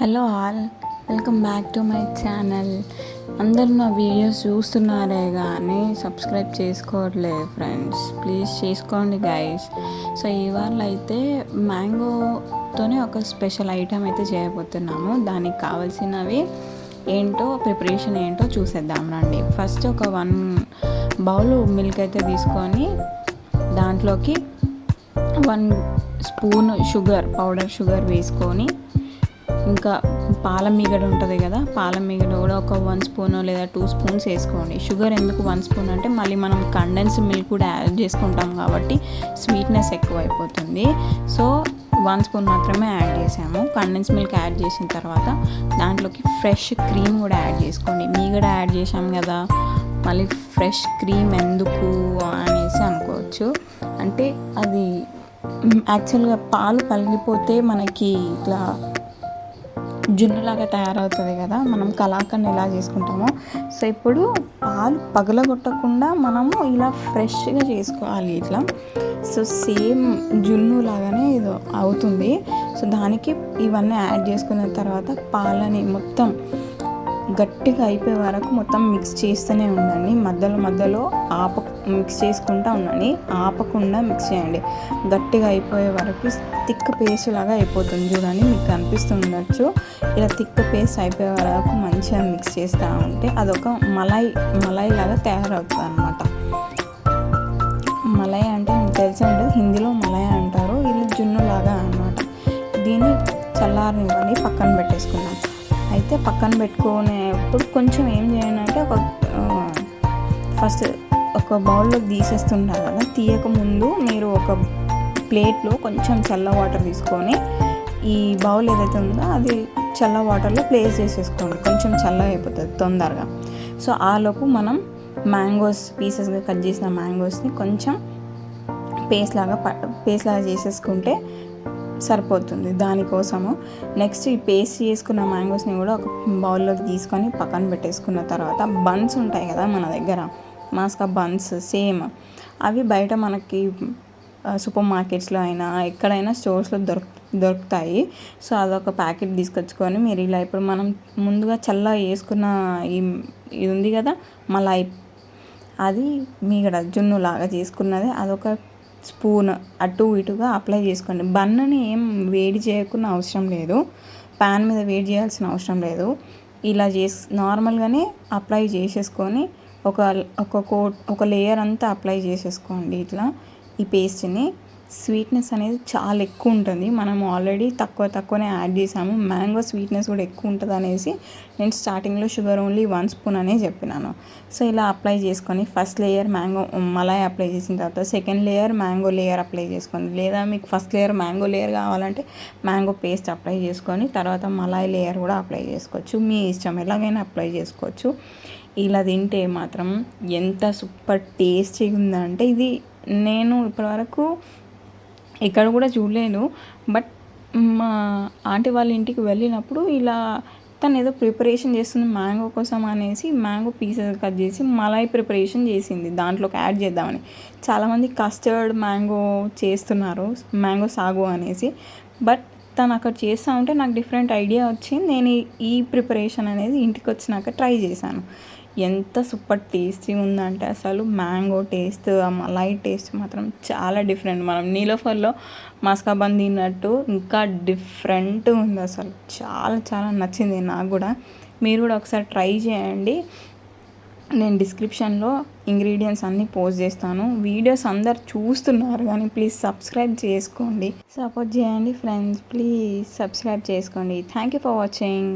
Hello all, welcome back to my channel. అందరూ నా videos చూస్తున్నారే కానీ సబ్స్క్రైబ్ చేసుకోవట్లేదు ఫ్రెండ్స్. ప్లీజ్ చేసుకోండి గైస్. సో ఇవాళ అయితే మ్యాంగోతోనే ఒక స్పెషల్ ఐటమ్ అయితే చేయబోతున్నాము. దానికి కావాల్సినవి ఏంటో, ప్రిపరేషన్ ఏంటో చూసేద్దాం రండి. ఫస్ట్ ఒక 1 బౌల్ మిల్క్ అయితే తీసుకొని దాంట్లోకి 1 స్పూన్ పౌడర్ షుగర్ వేసుకొని, ఇంకా పాల మీగడ ఉంటుంది కదా, పాల మీగడ కూడా ఒక 1 స్పూన్ లేదా 2 స్పూన్స్ వేసుకోండి. షుగర్ ఎందుకు 1 స్పూన్ అంటే మళ్ళీ మనం కండెన్స్ మిల్క్ కూడా యాడ్ చేసుకుంటాం కాబట్టి స్వీట్నెస్ ఎక్కువ అయిపోతుంది. సో 1 స్పూన్ మాత్రమే యాడ్ చేసాము. కండెన్స్ మిల్క్ యాడ్ చేసిన తర్వాత దాంట్లోకి ఫ్రెష్ క్రీమ్ కూడా యాడ్ చేసుకోండి. మీగడ యాడ్ చేసాం కదా, మళ్ళీ ఫ్రెష్ క్రీమ్ ఎందుకు అనేసి అనుకోవచ్చు. అంటే అది యాక్చువల్గా పాలు పగిలిపోతే మనకి ఇట్లా జున్నులాగా తయారవుతుంది కదా, మనం కలాకండ్ ఎలా చేసుకుంటామో. సో ఇప్పుడు పాలు పగలగొట్టకుండా మనము ఇలా ఫ్రెష్గా చేసుకోవాలి ఇట్లా. సో సేమ్ జున్ను లాగానే ఇది అవుతుంది. సో దానికి ఇవన్నీ యాడ్ చేసుకున్న తర్వాత పాలని మొత్తం గట్టిగా అయిపోయే వరకు మొత్తం మిక్స్ చేస్తూనే ఉండండి. మధ్యలో మిక్స్ చేసుకుంటూ ఉండండి, ఆపకుండా మిక్స్ చేయండి. గట్టిగా అయిపోయే వరకు థిక్ పేస్ట్ లాగా అయిపోతుంది. చూడండి, మీకు కనిపిస్తుండొచ్చు. ఇలా థిక్ పేస్ట్ అయిపోయే వరకు మంచిగా మిక్స్ చేస్తూ ఉంటే అదొక మలై లాగా తయారవుతుంది అనమాట. మలై అంటే మీకు తెలిసి ఉంటుంది, హిందీలో మలై అంటారు, ఇది జున్ను లాగా అనమాట. దీన్ని చల్లారనివ్వండి, పక్కన పెట్టేసుకున్నాం. అయితే పక్కన పెట్టుకునేప్పుడు కొంచెం ఏం చేయండి అంటే ఫస్ట్ ఒక బౌల్లోకి తీసేస్తుంటారు కదా, తీయకముందు మీరు ఒక ప్లేట్లో కొంచెం చల్ల వాటర్ తీసుకొని ఈ బౌల్ ఏదైతే ఉందో అది చల్ల వాటర్లో ప్లేస్ చేసేసుకోండి. కొంచెం చల్లగా అయిపోతుంది తొందరగా. సో ఆలోపు మనం పీసెస్గా కట్ చేసిన మ్యాంగోస్ని కొంచెం పేస్ట్ లాగా చేసేసుకుంటే సరిపోతుంది దానికోసము. నెక్స్ట్ ఈ పేస్ట్ చేసుకున్న మ్యాంగోస్ని కూడా ఒక బౌల్లోకి తీసుకొని పక్కన పెట్టేసుకున్న తర్వాత బన్స్ ఉంటాయి కదా మన దగ్గర, మాస్కా బన్స్ సేమ్ అవి బయట మనకి సూపర్ మార్కెట్స్లో అయినా ఎక్కడైనా స్టోర్స్లో దొరుకుతాయి. సో అదొక ప్యాకెట్ తీసుకొచ్చుకొని మీరు ఇలా ఇప్పుడు మనం ముందుగా చల్లగా వేసుకున్న ఇది ఉంది కదా మలై, అది మీగడ జున్ను లాగా చేసుకున్నది అదొక స్పూన్ అటు ఇటుగా అప్లై చేసుకోండి. బన్నుని ఏం వేడి చేయకుండా అవసరం లేదు, ప్యాన్ మీద వేడి చేయాల్సిన అవసరం లేదు. ఇలా నార్మల్గానే అప్లై చేసేసుకొని ఒక లేయర్ అంతా అప్లై చేసేసుకోండి ఇట్లా ఈ పేస్ట్ని. స్వీట్నెస్ అనేది చాలా ఎక్కువ ఉంటుంది, మనం ఆల్రెడీ తక్కువనే యాడ్ చేసాము. మ్యాంగో స్వీట్నెస్ కూడా ఎక్కువ ఉంటుంది అనేసి నేను స్టార్టింగ్లో షుగర్ ఓన్లీ 1 స్పూన్ అనే చెప్పినాను. సో ఇలా అప్లై చేసుకొని ఫస్ట్ లేయర్ మలై అప్లై చేసిన తర్వాత second layer mango layer apply చేసుకోండి. లేదా మీకు ఫస్ట్ లేయర్ మ్యాంగో లేయర్ కావాలంటే మ్యాంగో పేస్ట్ అప్లై చేసుకొని తర్వాత మలై లేయర్ కూడా అప్లై చేసుకోవచ్చు. మీ ఇష్టం, ఎలాగైనా అప్లై చేసుకోవచ్చు. ఇలా తింటే మాత్రం ఎంత సూపర్ టేస్టీగా ఉందంటే ఇది నేను ఇప్పటివరకు ఎక్కడ కూడా చూడలేను. బట్ మా ఆంటీ వాళ్ళ ఇంటికి వెళ్ళినప్పుడు ఇలా తను ఏదో ప్రిపరేషన్ చేస్తుంది మ్యాంగో కోసం అనేసి మ్యాంగో పీసెస్ కట్ చేసి మలై ప్రిపరేషన్ చేసింది దాంట్లోకి యాడ్ చేద్దామని. చాలామంది కస్టర్డ్ మ్యాంగో చేస్తున్నారు, మ్యాంగో సాగు అనేసి. బట్ తను అక్కడ చేస్తూ ఉంటే నాకు డిఫరెంట్ ఐడియా వచ్చింది. నేను ఈ ప్రిపరేషన్ అనేది ఇంటికి వచ్చినాక ట్రై చేశాను. ఎంత సూపర్ టేస్టీ ఉందంటే అసలు మ్యాంగో టేస్ట్, ఆ మలై టేస్ట్ మాత్రం చాలా డిఫరెంట్. మనం నీలోఫర్లో మస్కాబన్ తిన్నట్టు ఇంకా డిఫరెంట్ ఉంది అసలు. చాలా నచ్చింది నాకు కూడా. మీరు కూడా ఒకసారి ట్రై చేయండి. నేను డిస్క్రిప్షన్లో ఇంగ్రీడియంట్స్ అన్నీ పోస్ట్ చేస్తాను. వీడియోస్ అందరు చూస్తున్నారు కానీ ప్లీజ్ సబ్స్క్రైబ్ చేసుకోండి, సపోర్ట్ చేయండి ఫ్రెండ్స్. ప్లీజ్ సబ్స్క్రైబ్ చేసుకోండి. Thank you for watching.